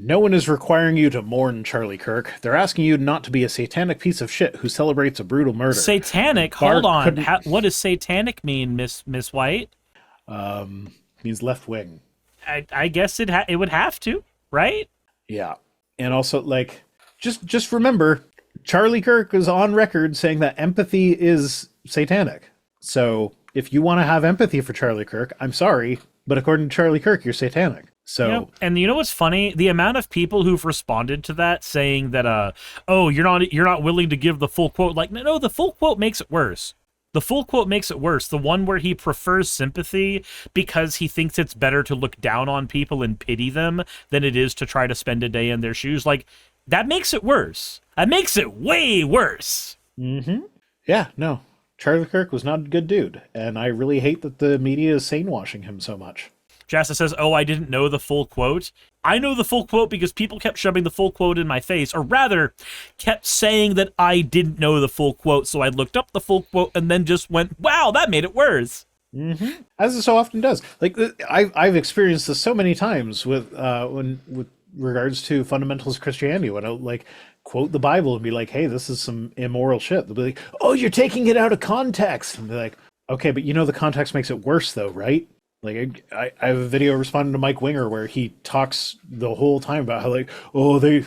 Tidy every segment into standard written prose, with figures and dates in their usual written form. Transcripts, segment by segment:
No one is requiring you to mourn Charlie Kirk. They're asking you not to be a satanic piece of shit who celebrates a brutal murder. Satanic? Hold on. What does satanic mean, Miss White? Means left wing. I guess it would have to, right? Yeah. And also, like, just remember, Charlie Kirk is on record saying that empathy is satanic. So if you want to have empathy for Charlie Kirk, I'm sorry, but according to Charlie Kirk, you're satanic. So, and you know what's funny? The amount of people who've responded to that saying that, oh, you're not willing to give the full quote. Like, no, the full quote makes it worse. The full quote makes it worse. The one where he prefers sympathy because he thinks it's better to look down on people and pity them than it is to try to spend a day in their shoes. Like, that makes it worse. That makes it way worse. Mm-hmm. Yeah, no. Charlie Kirk was not a good dude, and I really hate that the media is sane-washing him so much. Jasta says, oh, I didn't know the full quote. I know the full quote because people kept shoving the full quote in my face, or rather, kept saying that I didn't know the full quote, so I looked up the full quote and then just went, wow, that made it worse. Mm-hmm. As it so often does. Like, I've experienced this so many times with regards to fundamentals of Christianity, when I'll, like, quote the Bible and be like, hey, this is some immoral shit. They'll be like, oh, you're taking it out of context. And be like, okay, but you know the context makes it worse, though, right? Like, I have a video responding to Mike Winger where he talks the whole time about how, like, oh, they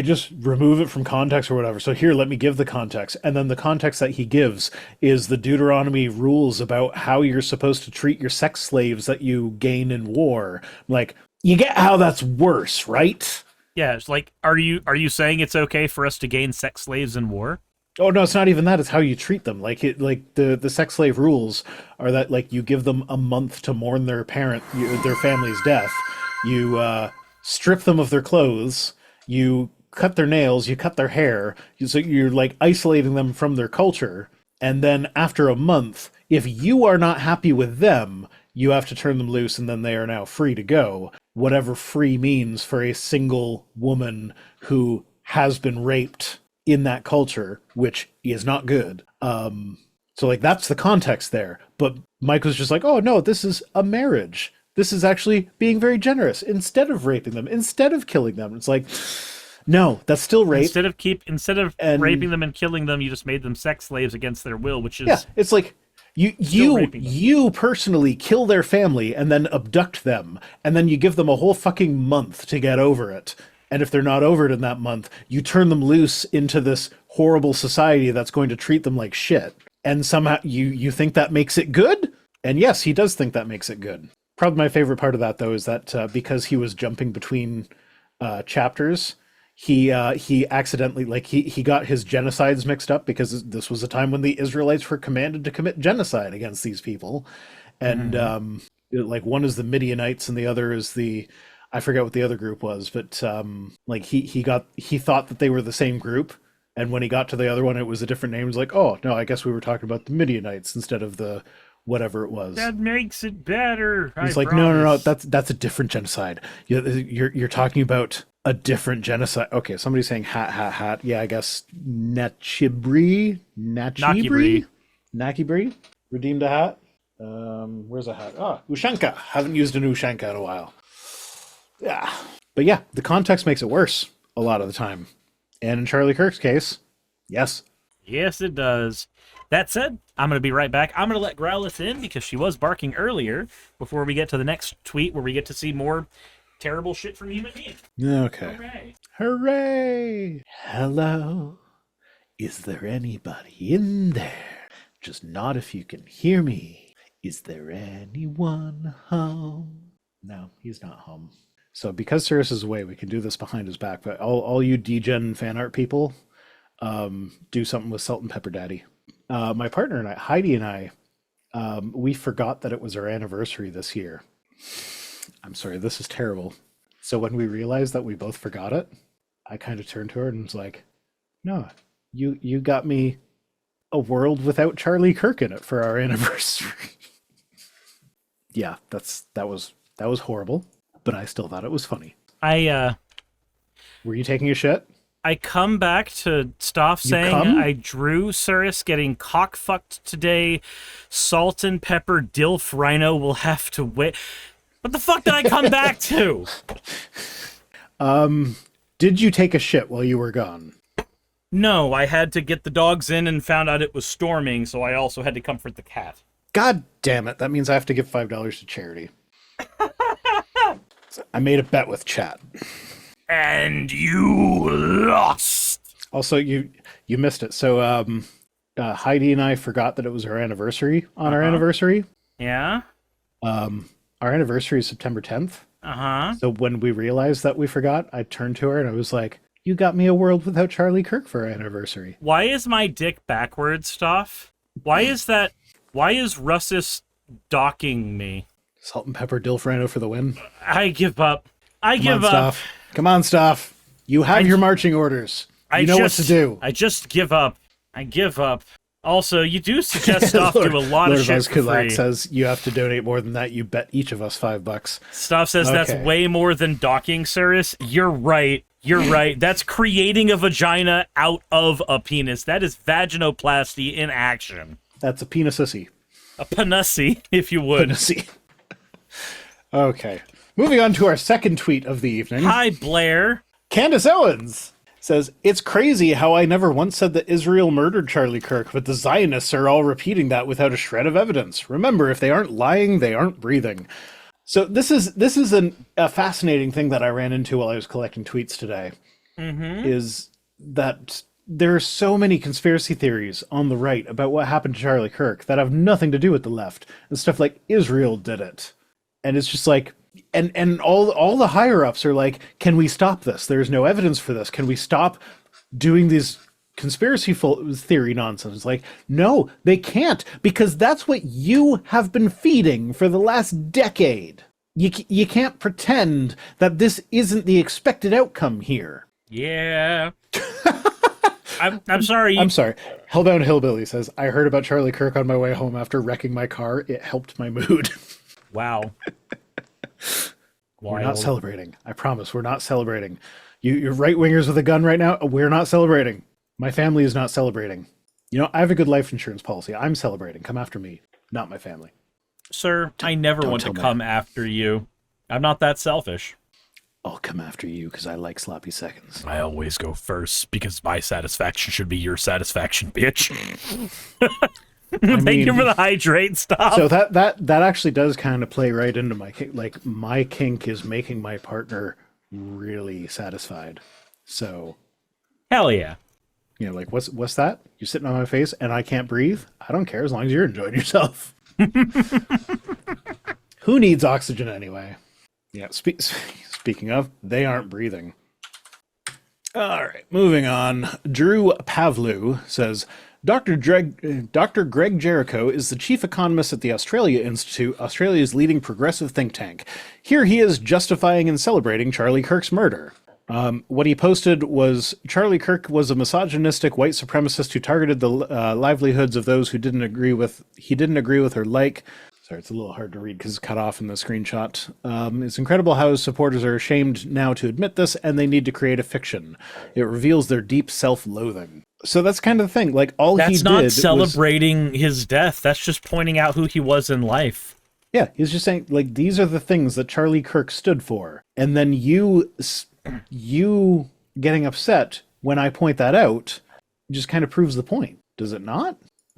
just remove it from context or whatever. So here, let me give the context. And then the context that he gives is the Deuteronomy rules about how you're supposed to treat your sex slaves that you gain in war. Like, you get how that's worse, right? Yeah, it's like, are you saying it's okay for us to gain sex slaves in war? Oh, no, it's not even that. It's how you treat them. Like, the sex slave rules are that, like, you give them a month to mourn their their family's death. You strip them of their clothes. You cut their nails. You cut their hair. So you're, like, isolating them from their culture. And then after a month, if you are not happy with them, you have to turn them loose, and then they are now free to go. Whatever free means for a single woman who has been raped in that culture, which is not good. So, like, that's the context there. But Mike was just like, oh, no, this is a marriage. This is actually being very generous. Instead of raping them, instead of killing them. It's like, no, that's still rape. Instead of raping them and killing them, you just made them sex slaves against their will, which is... Yeah, it's like, you personally kill their family and then abduct them, and then you give them a whole fucking month to get over it. And if they're not over it in that month, you turn them loose into this horrible society that's going to treat them like shit. And somehow you think that makes it good? And yes, he does think that makes it good. Probably my favorite part of that, though, is that because he was jumping between chapters, he accidentally, like, he got his genocides mixed up, because this was a time when the Israelites were commanded to commit genocide against these people. And like, one is the Midianites and the other is I forget what the other group was, but like, he thought that they were the same group, and when he got to the other one, it was a different name. He was like, oh no, I guess we were talking about the Midianites instead of the whatever it was. That makes it better. He's like, no, that's a different genocide. You're talking about a different genocide. Okay, somebody's saying hat. Yeah, I guess Nakibri, redeemed a hat. Where's a hat? Ushanka. Haven't used an Ushanka in a while. Yeah, but yeah, the context makes it worse a lot of the time. And in Charlie Kirk's case, yes. Yes, it does. That said, I'm going to be right back. I'm going to let Growlithe in because she was barking earlier before we get to the next tweet where we get to see more terrible shit from human beings. Okay. Hooray! Hello. Is there anybody in there? Just not if you can hear me. Is there anyone home? No, he's not home. So because Suris is away, we can do this behind his back. But all you degen fan art people, do something with Salt and Pepper Daddy. My partner and I, Heidi and I, we forgot that it was our anniversary this year. I'm sorry, this is terrible. So when we realized that we both forgot it, I kind of turned to her and was like, no, you got me a world without Charlie Kirk in it for our anniversary. Yeah, that was horrible, but I still thought it was funny. Were you taking a shit? I come back to Stoff saying I drew Suris getting cock-fucked today. Salt and Pepper Dilf Rhino will have to wait. What the fuck did I come back to? Did you take a shit while you were gone? No, I had to get the dogs in and found out it was storming, so I also had to comfort the cat. God damn it. That means I have to give $5 to charity. So I made a bet with chat. And you lost. Also, you missed it. So Heidi and I forgot that it was our anniversary on our anniversary. Yeah? Our anniversary is September 10th. Uh-huh. So when we realized that we forgot, I turned to her and I was like, you got me a world without Charlie Kirk for our anniversary. Why is my dick backwards stuff? Why is that? Why is Russis docking me? Salt and pepper Dilfrano for the win. I give up. I give up. Stuff. Come on, Stuff. You have your marching orders. You know what to do. I just give up. I give up. Also, you do suggest Stuff do a lot Lord of shit for free. says you have to donate more than that. You bet each of us $5. Stuff says that's way more than docking, Suris. You're right. You're right. That's creating a vagina out of a penis. That is vaginoplasty in action. That's a penisissy. A panussi, if you would. Panussi. Okay. Moving on to our second tweet of the evening. Hi, Blair. Candace Owens says, it's crazy how I never once said that Israel murdered Charlie Kirk, but the Zionists are all repeating that without a shred of evidence. Remember, if they aren't lying, they aren't breathing. So this is a fascinating thing that I ran into while I was collecting tweets today, is that there are so many conspiracy theories on the right about what happened to Charlie Kirk that have nothing to do with the left, and stuff like Israel did it. And it's just like, and all the higher ups are like, can we stop this? There's no evidence for this. Can we stop doing these conspiracy theory nonsense? It's like, no, they can't, because that's what you have been feeding for the last decade. You can't pretend that this isn't the expected outcome here. Yeah. I'm sorry. I'm sorry. Hellbound Hillbilly says, I heard about Charlie Kirk on my way home after wrecking my car. It helped my mood. Wow. We're not celebrating. I promise, we're not celebrating. You're right-wingers with a gun right now. We're not celebrating. My family is not celebrating. You know, I have a good life insurance policy. I'm celebrating. Come after me, not my family. Sir, I never want to come after you. I'm not that selfish. I'll come after you because I like sloppy seconds. I always go first because my satisfaction should be your satisfaction, bitch. Thank you for the hydrate stuff. So that actually does kind of play right into my kink. Like, my kink is making my partner really satisfied. So, hell yeah. You know, like, what's that? You're sitting on my face and I can't breathe? I don't care as long as you're enjoying yourself. Who needs oxygen anyway? Yeah, speaking of, they aren't breathing. All right, moving on. Drew Pavlu says, Dr. Greg Jericho is the chief economist at the Australia Institute, Australia's leading progressive think tank. Here he is justifying and celebrating Charlie Kirk's murder. What he posted was, Charlie Kirk was a misogynistic white supremacist who targeted the livelihoods of those who didn't agree with or like. Sorry, it's a little hard to read because it's cut off in the screenshot. It's incredible how his supporters are ashamed now to admit this, and they need to create a fiction. It reveals their deep self-loathing. So that's kind of the thing. Like, all he did was... That's not celebrating his death. That's just pointing out who he was in life. Yeah, he's just saying, like, these are the things that Charlie Kirk stood for. And then you getting upset when I point that out just kind of proves the point. Does it not?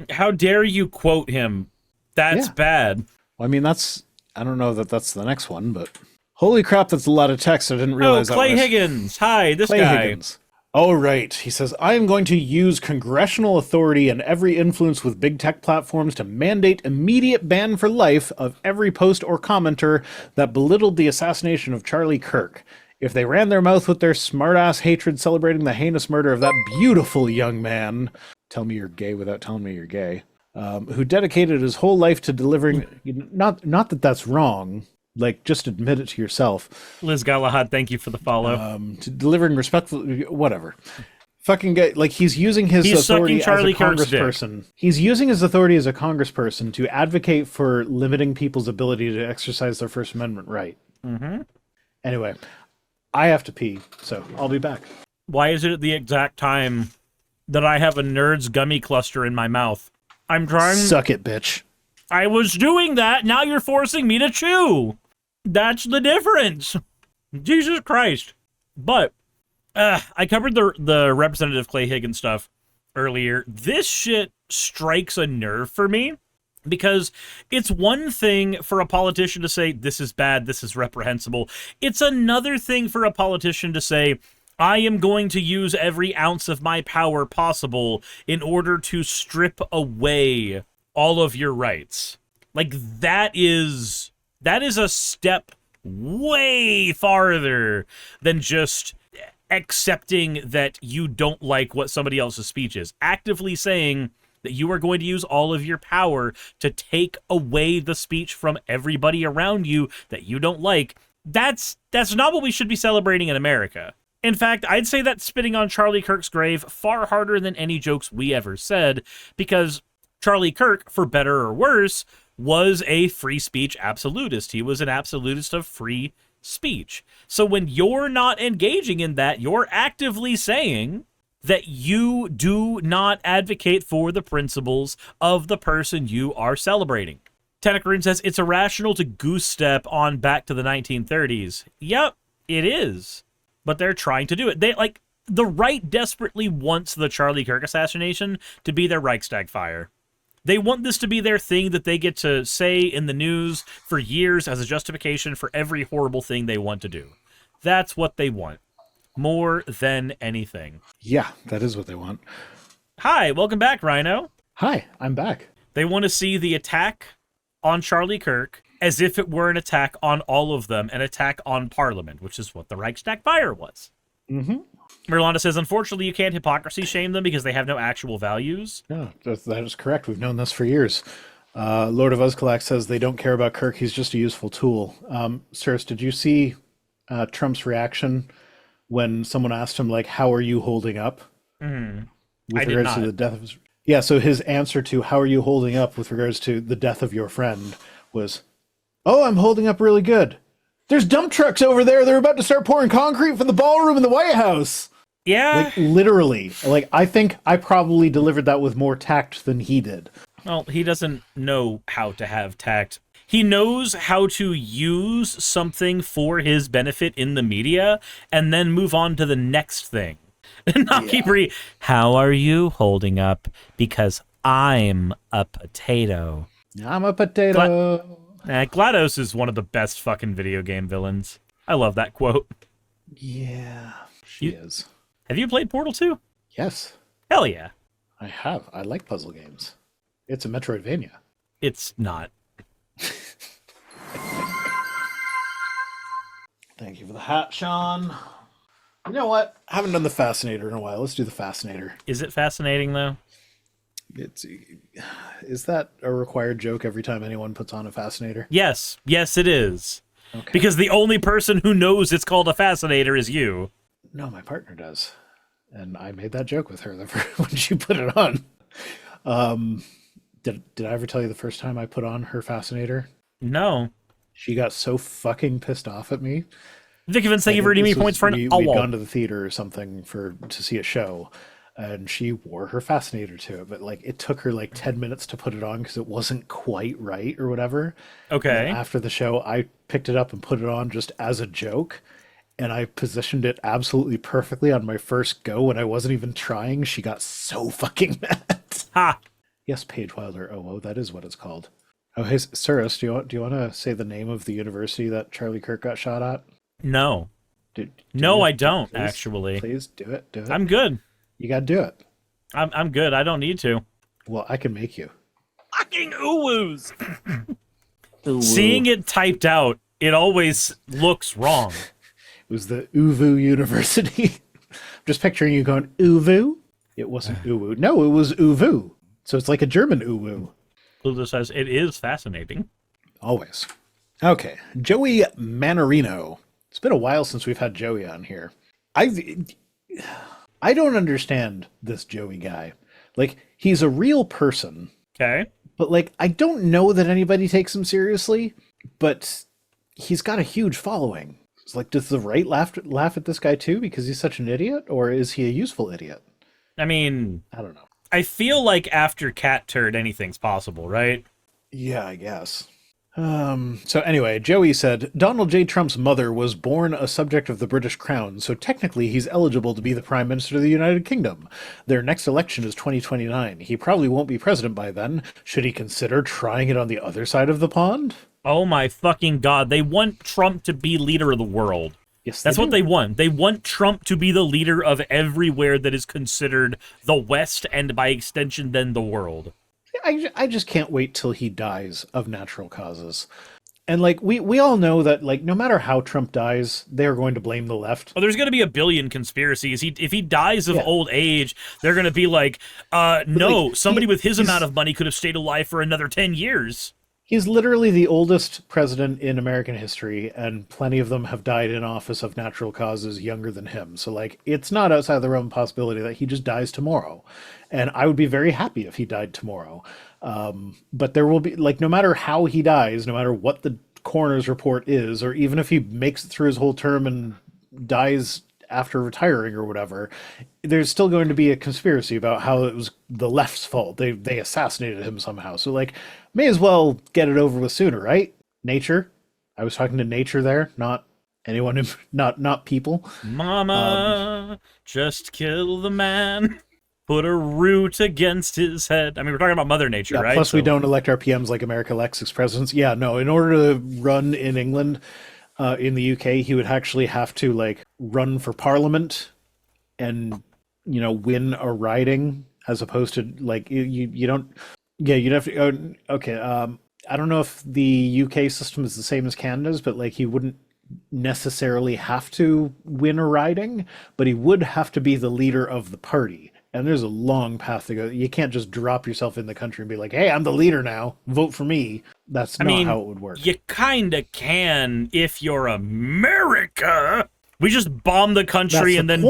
How dare you quote him? That's bad. Well, I mean, I don't know that that's the next one, but holy crap, that's a lot of text. I didn't realize that. Clay Higgins. Hi, this Clay guy. Higgins. Oh, right. He says, I am going to use congressional authority and every influence with big tech platforms to mandate immediate ban for life of every post or commenter that belittled the assassination of Charlie Kirk. If they ran their mouth with their smart-ass hatred celebrating the heinous murder of that beautiful young man, tell me you're gay without telling me you're gay, who dedicated his whole life to delivering, not that that's wrong, like, just admit it to yourself. Liz Galahad, thank you for the follow. To delivering respectful, whatever. Fucking guy, like, he's using his authority as a congressperson. He's using his authority as a congressperson to advocate for limiting people's ability to exercise their First Amendment right. Mm-hmm. Anyway, I have to pee, so I'll be back. Why is it at the exact time that I have a Nerds gummy cluster in my mouth? I'm trying... Suck it, bitch. I was doing that, now you're forcing me to chew. That's the difference. Jesus Christ. But I covered the Representative Clay Higgins stuff earlier. This shit strikes a nerve for me because it's one thing for a politician to say, this is bad, this is reprehensible. It's another thing for a politician to say, I am going to use every ounce of my power possible in order to strip away all of your rights. Like, that is a step way farther than just accepting that you don't like what somebody else's speech is. Actively saying that you are going to use all of your power to take away the speech from everybody around you that you don't like. That's not what we should be celebrating in America. In fact, I'd say that's spitting on Charlie Kirk's grave far harder than any jokes we ever said, because Charlie Kirk, for better or worse, was a free speech absolutist. He was an absolutist of free speech. So when you're not engaging in that, you're actively saying that you do not advocate for the principles of the person you are celebrating. Tenecaroon says, it's irrational to goose step on back to the 1930s. Yep, it is. But they're trying to do it. The right desperately wants the Charlie Kirk assassination to be their Reichstag fire. They want this to be their thing that they get to say in the news for years as a justification for every horrible thing they want to do. That's what they want. More than anything. Yeah, that is what they want. Hi, welcome back, Rhino. Hi, I'm back. They want to see the attack on Charlie Kirk as if it were an attack on all of them, an attack on Parliament, which is what the Reichstag fire was. Mm-hmm. Merlanda says, unfortunately, you can't hypocrisy shame them because they have no actual values. No, that is correct. We've known this for years. Lord of Uzkalak says they don't care about Kirk. He's just a useful tool. Suris, did you see Trump's reaction when someone asked him, like, how are you holding up? Mm. With regards to the death of his... Yeah, so his answer to how are you holding up with regards to the death of your friend was, oh, I'm holding up really good. There's dump trucks over there. They're about to start pouring concrete for the ballroom in the White House. Yeah. Like, literally. Like, I think I probably delivered that with more tact than he did. Well, he doesn't know how to have tact. He knows how to use something for his benefit in the media and then move on to the next thing. And not keep how are you holding up? Because I'm a potato. I'm a potato. GLaDOS is one of the best fucking video game villains. I love that quote. Yeah, she is. Have you played Portal 2? Yes. Hell yeah. I have. I like puzzle games. It's a Metroidvania. It's not. Thank you for the hat, Sean. You know what? I haven't done the Fascinator in a while. Let's do the Fascinator. Is it fascinating, though? Is that a required joke every time anyone puts on a Fascinator? Yes. Yes, it is. Okay. Because the only person who knows it's called a Fascinator is you. No, my partner does. And I made that joke with her when she put it on. Did I ever tell you the first time I put on her Fascinator? No. She got so fucking pissed off at me. Vic Evans, thank you for redeeming points for an We'd gone to the theater or something to see a show, and she wore her Fascinator to it, but like it took her like 10 minutes to put it on because it wasn't quite right or whatever. Okay. And after the show, I picked it up and put it on just as a joke, and I positioned it absolutely perfectly on my first go when I wasn't even trying. She got so fucking mad. Ha! Yes, Paige Wilder. Oh, that is what it's called. Oh, hey, Suris, do you want to say the name of the university that Charlie Kirk got shot at? No. I don't, please, actually. Please, do it. I'm good. You gotta do it. I'm good. I don't need to. Well, I can make you. Fucking uwoos! Seeing it typed out, it always looks wrong. It was the Uvu University. Just picturing you going, Uvu? It wasn't Uwu. No, it was Uvu. So it's like a German Uwu. Lula says, it is fascinating. Always. Okay. Joey Manarino. It's been a while since we've had Joey on here. I don't understand this Joey guy. Like, he's a real person. Okay. But, like, I don't know that anybody takes him seriously, but he's got a huge following. It's like, does the right laugh at this guy too because he's such an idiot? Or is he a useful idiot? I mean, I don't know. I feel like after Cat Turd, anything's possible, right? Yeah, I guess. So anyway, Joey said, Donald J. Trump's mother was born a subject of the British Crown, so technically he's eligible to be the Prime Minister of the United Kingdom. Their next election is 2029. He probably won't be president by then. Should he consider trying it on the other side of the pond? Oh my fucking god. They want Trump to be leader of the world. Yes, That's what they want. They want Trump to be the leader of everywhere that is considered the West and by extension then the world. I just can't wait till he dies of natural causes. And, like, we all know that, like, no matter how Trump dies, they're going to blame the left. Oh, there's going to be a billion conspiracies. If he dies of old age, they're going to be like, no, like, somebody with his amount of money could have stayed alive for another 10 years. He's literally the oldest president in American history, and plenty of them have died in office of natural causes younger than him. So, like, it's not outside the realm of possibility that he just dies tomorrow. And I would be very happy if he died tomorrow. But there will be, like, no matter how he dies, no matter what the coroner's report is, or even if he makes it through his whole term and dies after retiring or whatever, there's still going to be a conspiracy about how it was the left's fault. They assassinated him somehow. So, like, may as well get it over with sooner, right? Nature. I was talking to nature there, not anyone, not people. Mama, just kill the man. Put a root against his head. I mean, we're talking about Mother Nature, right? Plus, we don't elect our PMs like America elects its presidents. Yeah, no. In order to run in England, in the UK, he would actually have to, like, run for Parliament and, you know, win a riding, as opposed to, like, you don't. Yeah, you'd have to. Okay. I don't know if the UK system is the same as Canada's, but, like, he wouldn't necessarily have to win a riding, but he would have to be the leader of the party. And there's a long path to go. You can't just drop yourself in the country and be like, hey, I'm the leader now. Vote for me. That's not how it would work. You kind of can if you're America. We just bomb the country and then...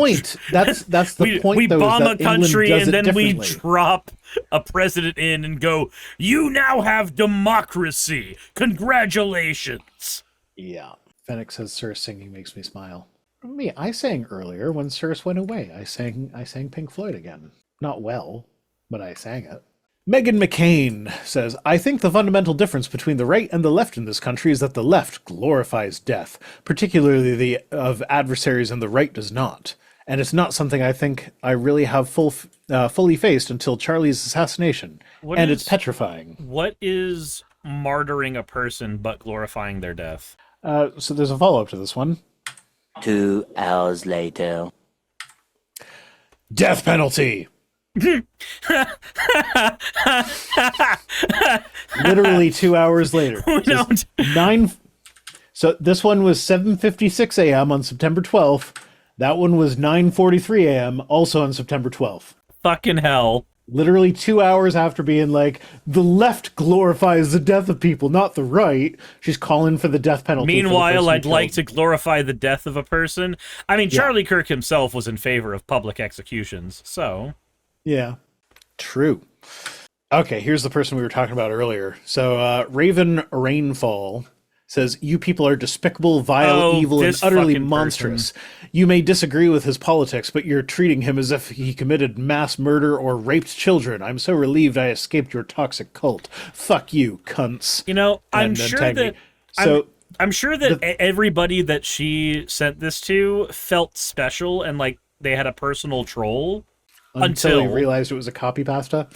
That's the point. We though, bomb a is that country and then we differently. drop a president in and go, you now have democracy. Congratulations. Yeah. Fennec says Suris singing makes me smile. Me, I sang earlier when Suris went away. I sang Pink Floyd again. Not well, but I sang it. Megan McCain says, I think the fundamental difference between the right and the left in this country is that the left glorifies death, particularly the of adversaries, and the right does not. And it's not something I think I really have fully faced until Charlie's assassination. It's petrifying. What is martyring a person but glorifying their death? So there's a follow-up to this one. 2 hours later. Death penalty! Literally 2 hours later. So this one was 7:56 a.m. on September 12th. That one was 9:43 a.m. also on September 12th. Fucking hell. Literally 2 hours after being like, the left glorifies the death of people, not the right. She's calling for the death penalty. Meanwhile, I'd like to glorify the death of a person. I mean, Charlie Kirk himself was in favor of public executions, so... Yeah, true. Okay, here's the person we were talking about earlier. So, Raven Rainfall says, you people are despicable, vile, evil, and utterly monstrous. You may disagree with his politics, but you're treating him as if he committed mass murder or raped children. I'm so relieved I escaped your toxic cult. Fuck you, cunts. You know, I'm sure that... So, I'm sure that everybody that she sent this to felt special and like they had a personal troll until he realized it was a copy pasta.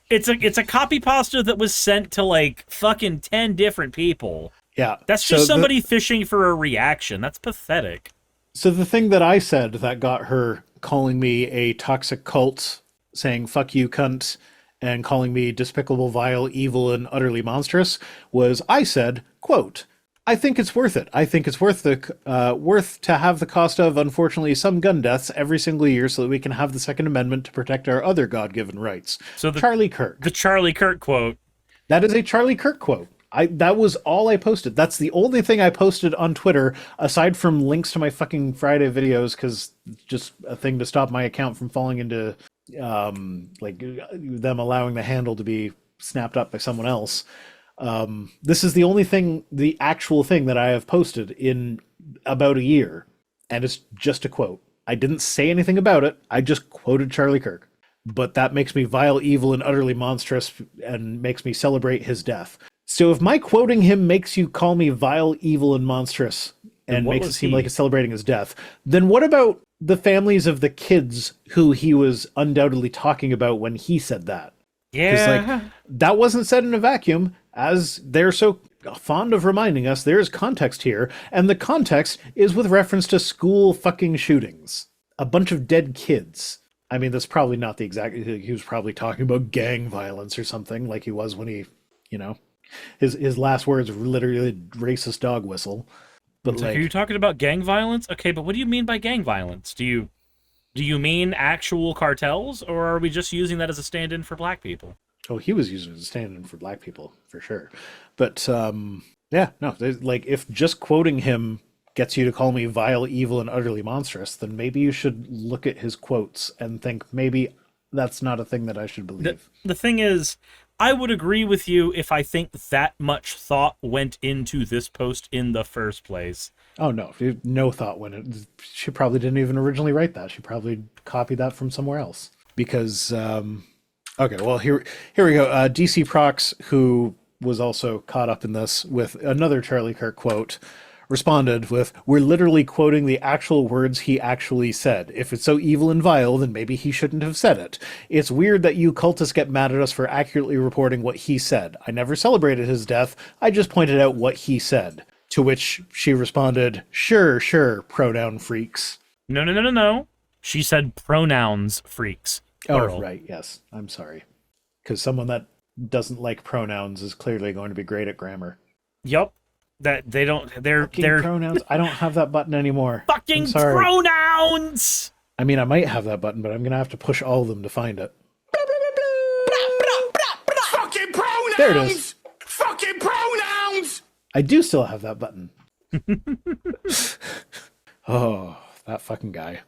It's a copy pasta that was sent to like fucking 10 different people. Yeah. That's just somebody fishing for a reaction. That's pathetic. So the thing that I said that got her calling me a toxic cult, saying fuck you, cunt, and calling me despicable, vile, evil, and utterly monstrous, was I said, quote, I think it's worth it. I think it's worth to have the cost of, unfortunately, some gun deaths every single year so that we can have the Second Amendment to protect our other God-given rights. So Charlie Kirk. The Charlie Kirk quote. That is a Charlie Kirk quote. That was all I posted. That's the only thing I posted on Twitter, aside from links to my fucking Friday videos, because it's just a thing to stop my account from falling into, like, them allowing the handle to be snapped up by someone else. This is the only thing, the actual thing that I have posted in about a year, and it's just a quote. I didn't say anything about it. I just quoted Charlie Kirk. But that makes me vile, evil, and utterly monstrous, and makes me celebrate his death. So if my quoting him makes you call me vile, evil, and monstrous, and what makes it was seem he? like it's celebrating his death, then what about the families of the kids who he was undoubtedly talking about when he said that? Because, like, that wasn't said in a vacuum, as they're so fond of reminding us there is context here, and the context is with reference to school fucking shootings. A bunch of dead kids. I mean, that's probably not the exact... He was probably talking about gang violence or something, like he was when he, you know... His last words were literally racist dog whistle. But Like, are you talking about gang violence? Okay, but what do you mean by gang violence? Do you mean actual cartels, or are we just using that as a stand-in for black people? Oh, he was using it as a stand-in for black people, for sure. But, yeah, no, like, if just quoting him gets you to call me vile, evil, and utterly monstrous, then maybe you should look at his quotes and think, maybe that's not a thing that I should believe. The thing is, I would agree with you if I think that much thought went into this post in the first place. Oh, no, no thought went in. She probably didn't even originally write that. She probably copied that from somewhere else. Because, okay, well, here we go. DC Prox, who was also caught up in this with another Charlie Kirk quote, responded with, "We're literally quoting the actual words he actually said. If it's so evil and vile, then maybe he shouldn't have said it. It's weird that you cultists get mad at us for accurately reporting what he said. I never celebrated his death. I just pointed out what he said." To which she responded, sure, pronoun freaks. No. She said pronouns freaks. Plural. Oh, right, yes. I'm sorry. Because someone that doesn't like pronouns is clearly going to be great at grammar. Yup. That they don't. They're pronouns. I don't have that button anymore. Fucking pronouns. I mean, I might have that button, but I'm gonna have to push all of them to find it. Fucking pronouns. There it is. Fucking pronouns. I do still have that button. Oh, that fucking guy.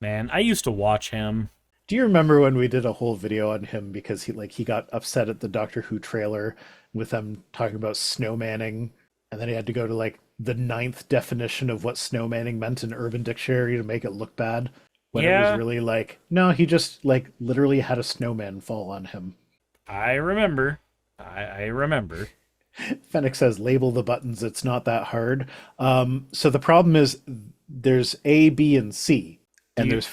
Man, I used to watch him. Do you remember when we did a whole video on him because he got upset at the Doctor Who trailer with them talking about snowmanning? And then he had to go to, like, the 9th definition of what snowmanning meant in Urban Dictionary to make it look bad. When it was really like, no, he just, like, literally had a snowman fall on him. I remember. I remember. Fennec says, label the buttons, it's not that hard. So the problem is there's A, B, and C. And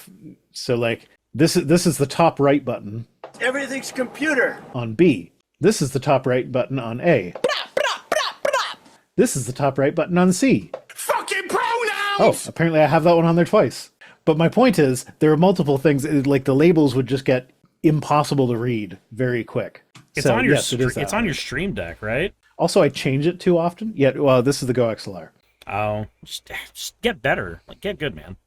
so, like, this is the top right button. Everything's computer. On B. This is the top right button on A. This is the top right button on C. Fucking pronouns! Oh, apparently I have that one on there twice. But my point is, there are multiple things, like the labels would just get impossible to read very quick. It's So, on your yes, it is that it's on way. your stream deck, right? Also, I change it too often. Yeah, well, this is the Go XLR. Oh, just get better. Like, get good, man.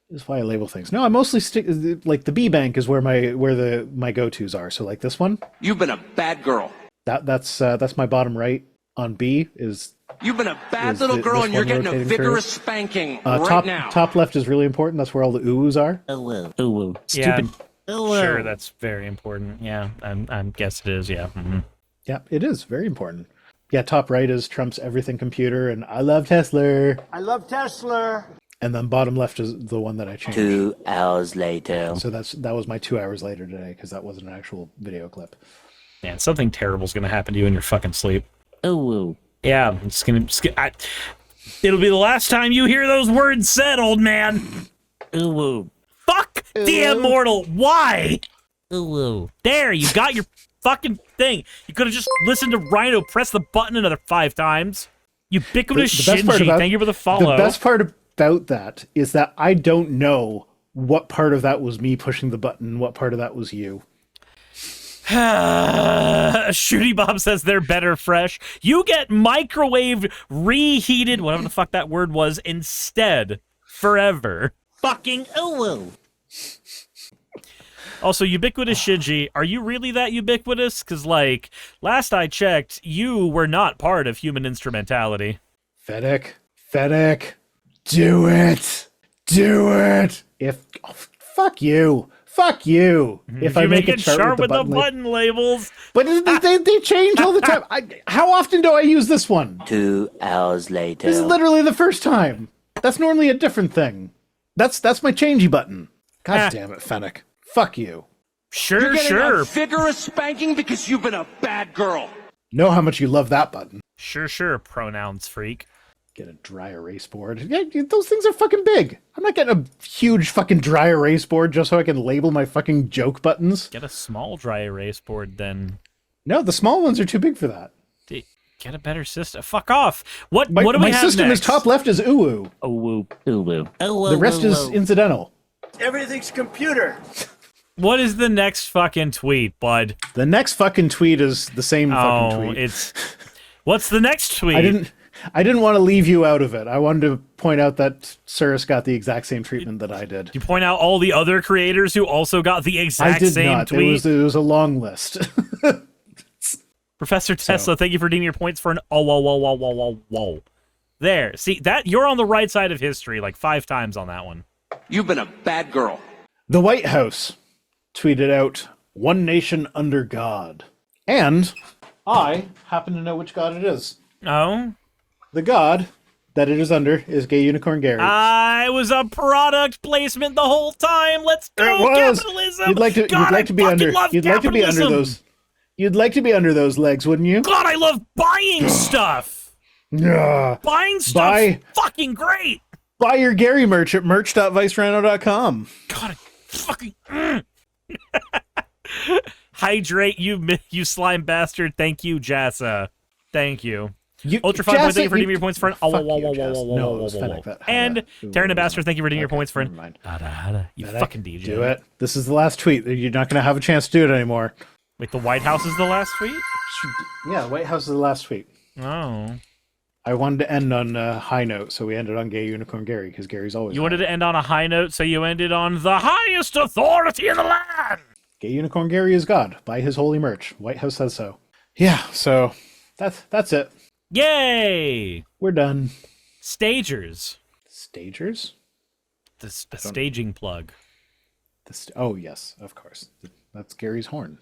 Is why I label things. No, I mostly stick, like, the B bank is where my go-tos are. So, like, this one, You've been a bad girl. that's my bottom right. On B is You've been a bad Is little this girl, and you're one getting a rotating vigorous spanking right top now. top left is really important. That's where all the oohs are. Ooh. Yeah, Stupid. sure, that's very important. Yeah, I guess it is. Yeah. Mm-hmm. Yeah, it is very important. Yeah, top right is Trump's everything computer and I love Tesla. I love Tesla. And then bottom left is the one that I changed. 2 hours later. So that was my 2 hours later today because that wasn't an actual video clip. Man, something terrible's gonna happen to you in your fucking sleep. Ooh. Yeah, it'll be the last time you hear those words said, old man. Ooh. Fuck the immortal. Why? Ooh. There, you got your fucking thing. You could have just listened to Rhino press the button another 5 times. Ubiquitous The best part Shinji, about- thank you for the follow. The best part about that is that I don't know what part of that was me pushing the button, what part of that was you. Shooty Bob says they're better fresh. You get microwaved, reheated, whatever the fuck that word was, instead. Forever. Fucking ooh. Also, ubiquitous Shinji, are you really that ubiquitous? Because, like, last I checked, you were not part of human instrumentality. Fennec, do it. Fuck you. If I you make it it sharp with the button labels. But they change all the time. How often do I use this one? 2 hours later. This is literally the first time. That's normally a different thing. That's my changey button. God damn it, Fennec. Fuck you. You're Sure, getting sure. a vigorous spanking because you've been a bad girl. Know how much you love that button. Sure, pronouns freak. Get a dry erase board. Yeah, those things are fucking big. I'm not getting a huge fucking dry erase board just so I can label my fucking joke buttons. Get a small dry erase board then. No, the small ones are too big for that. Get a better system. Fuck off. What do we my have system next? is top left is uwu. Ooh, ooh. The rest is incidental. Everything's computer. What is the next fucking tweet, bud? The next fucking tweet is the same fucking tweet. It's... What's the next tweet? I didn't want to leave you out of it. I wanted to point out that Suris got the exact same treatment that I did. You point out all the other creators who also got the exact same tweet? It was a long list. Professor Tesla, thank you for redeeming your points for an whoa. There. See, that you're on the right side of history like 5 times on that one. You've been a bad girl. The White House tweeted out, "One nation under God." And I happen to know which God it is. Oh? The God that it is under is Gay Unicorn Gary. I was a product placement the whole time. Let's go, It was. capitalism. You'd like to be under those. You'd like to be under those legs, wouldn't you? God, I love buying stuff. Yeah. Buying stuff's fucking great. Buy your Gary merch at merch.vicerhino.com. God, I fucking... Hydrate, you slime bastard. Thank you, Jassa. Thank you. Ultra Fun, thank you for redeeming your points for an... And Terran Ambassador, thank you for redeeming your points for an... You fucking DJ. Do it. This is the last tweet. You're not going to have a chance to do it anymore. Wait, the White House is the last tweet? Yeah, the White House is the last tweet. Oh. I wanted to end on a high note, so we ended on Gay Unicorn Gary, because Gary's always... You wanted to end on a high note, so you ended on the highest authority in the land! Gay Unicorn Gary is God. Buy his holy merch. White House says so. Yeah, so that's it. Yay! We're done. Stagers. Stagers? The staging plug. Oh, yes, of course. That's Gary's horn.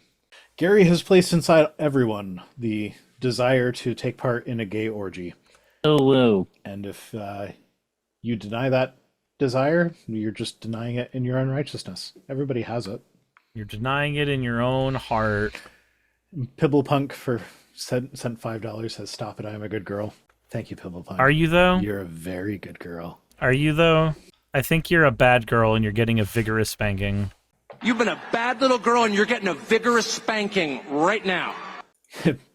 Gary has placed inside everyone the desire to take part in a gay orgy. Ooh. And if you deny that desire, you're just denying it in your unrighteousness. Everybody has it. You're denying it in your own heart. Pibblepunk sent $5 says, "Stop it, I am a good girl." Thank you, Pibblepunk. Are you, though? You're a very good girl. Are you, though? I think you're a bad girl and you're getting a vigorous spanking. You've been a bad little girl and you're getting a vigorous spanking right now.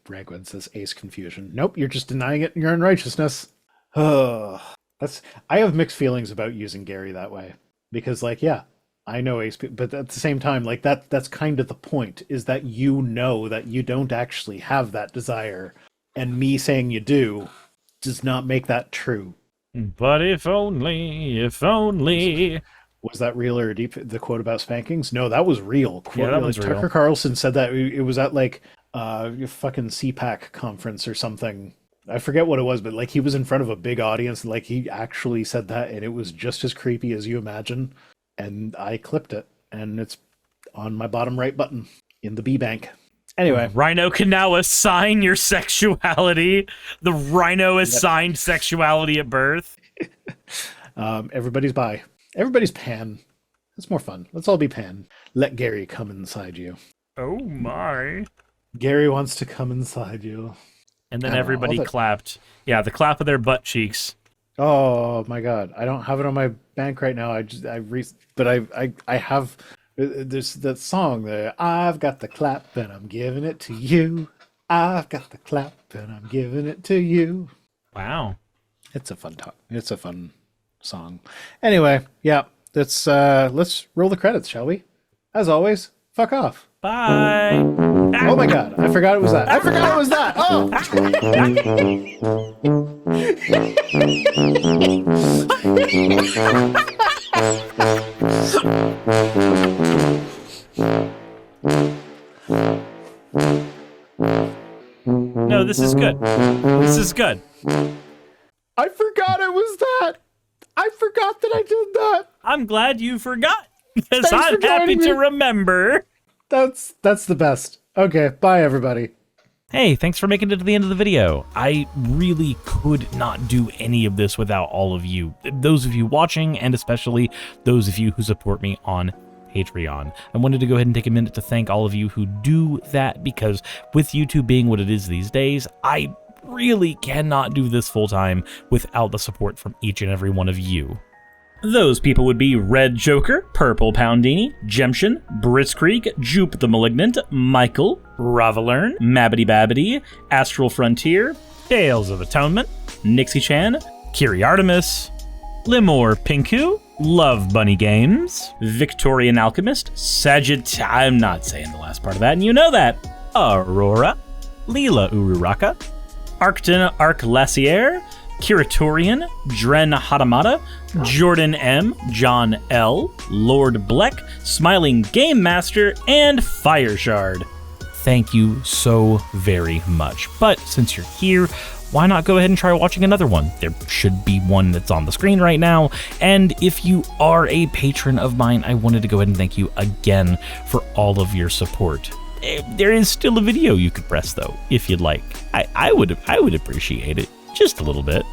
Ragwin says, "Ace confusion." Nope, you're just denying it in your unrighteousness. I have mixed feelings about using Gary that way. Because, like, yeah, I know Ace, but at the same time, like, that's kind of the point, is that you know that you don't actually have that desire. And me saying you do does not make that true. But if only... Was that real or deep, the quote about spankings? No, that was real. Yeah, that was real. Tucker Carlson said that. It was at, like, a fucking CPAC conference or something. I forget what it was, but, like, he was in front of a big audience, and, like, he actually said that, and it was just as creepy as you imagine. And I clipped it, and it's on my bottom right button in the B bank. Anyway. Rhino can now assign your sexuality. The Rhino assigned sexuality at birth. Everybody's bi. Everybody's pan. It's more fun. Let's all be pan. Let Gary come inside you. Oh my. Gary wants to come inside you. And then everybody clapped. Yeah, the clap of their butt cheeks. Oh my god. I don't have it on my bank right now. I have, there's that song there. I've got the clap and I'm giving it to you. I've got the clap and I'm giving it to you. Wow. It's a fun talk. It's a fun song. Anyway, yeah, let's roll the credits, shall we? As always, fuck off. Bye. Oh my god, I forgot it was that. I forgot it was that. Oh. No, this is good. This is good. I forgot it was that. I forgot that I did that. I'm glad you forgot, because Thanks for I'm happy joining me. to remember. That's the best. Okay, bye everybody. Hey, thanks for making it to the end of the video. I really could not do any of this without all of you. Those of you watching, and especially those of you who support me on Patreon. I wanted to go ahead and take a minute to thank all of you who do that, because with YouTube being what it is these days, I really cannot do this full time without the support from each and every one of you. Those people would be Red Joker, Purple Poundini, Jemshin, Britzkrieg, Jupe the Malignant, Michael, Ravalern, Mabbity Babbity, Astral Frontier, Tales of Atonement, Nixie Chan, Kiri Artemis, Limor Pinku, Love Bunny Games, Victorian Alchemist, I'm not saying the last part of that, and you know that, Aurora, Leela Ururaka, Arcton Arclacier, Kiratorian, Dren Hadamata, Jordan M, John L, Lord Bleck, Smiling Game Master, and Fireshard. Thank you so very much. But since you're here, why not go ahead and try watching another one? There should be one that's on the screen right now. And if you are a patron of mine, I wanted to go ahead and thank you again for all of your support. There is still a video you could press though, if you'd like. I would appreciate it just a little bit.